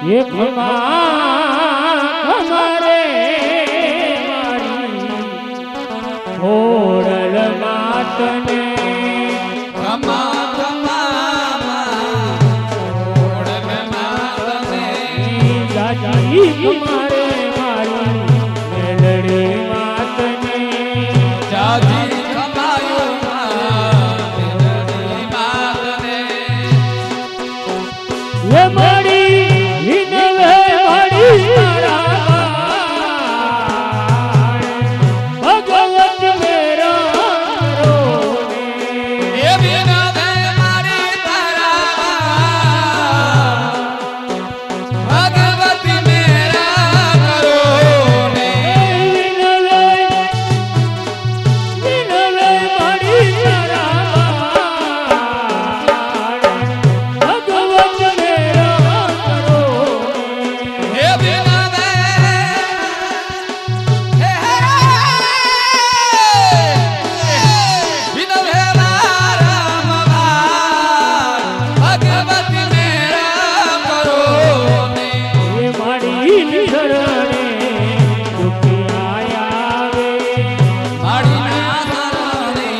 એક અમારે ઓરલ માતને ખમા ખમા ઓરલ માતને જાજી કુમારે મારી મેલડી માતને જાજી ખમાયો મેલડી માતને એ મળી હિનવે મળી તારા ભગવત મેરા રોને એ વિના દે મારી તારા ભગવતી મેરા કરો ને વિનવે મળી તારા ભગવત મેરા હે વિના દે હે વિના હે રામ ભગવતી મેરા કરો ને એ માડી શરણે દુખિયા આવે માડી ના શરણે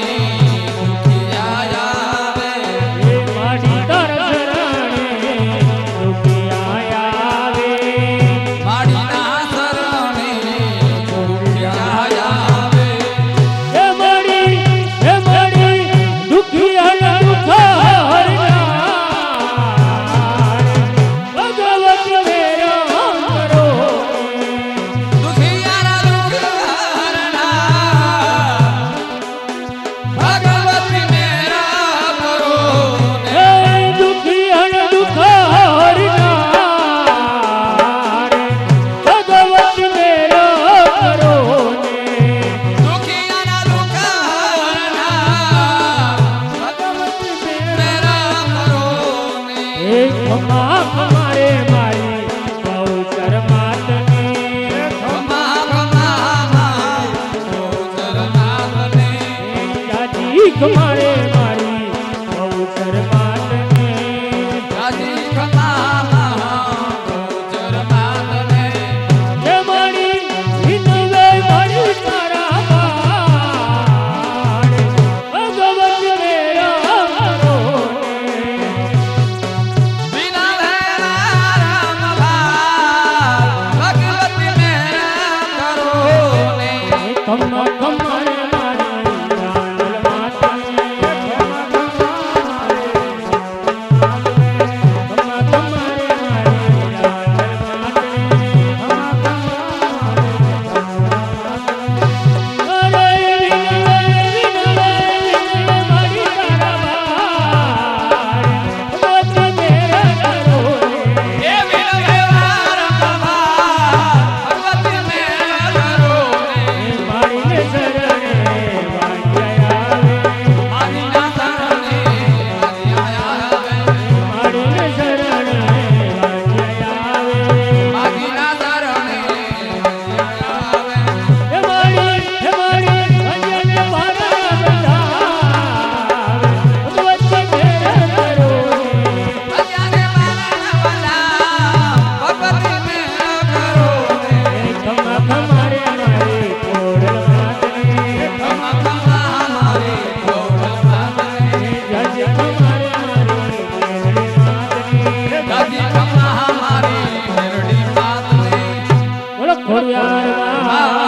દુખિયા આવે એ માડી તાર શરણે દુખિયા આવે માડી ના શરણે દુખિયા આવે એ માડી દુખિયા દુખારનાર ભગવત મેરા કરો દુખિયાના દુખહરના ભગવતી મેરા કરો ને એ દુખિયા દુખારનાર ભગવત મેરા કરો દુખિયાના દુખહરના ભગવતી મેરા કરો ને એ ખમા ખમારે મારી ગૌચર માતને ખમા ખમા ગોચર નાથને જાજી ખમારે મારી ગૌચર માતને જાજી ખમા ગોચર નાથને એ મારી હિનવે મારી તારા બાળ ભગવત મેરા કરો વિના રામ ભગવતી મેરા કરો ને ખમા ખમારે મારી ગાલ માતને ખમા ખમારે મારી ગાલ એ વિના રામ ભગવતી મેરા કરો ને મારી ના શરણે ખોડિયાર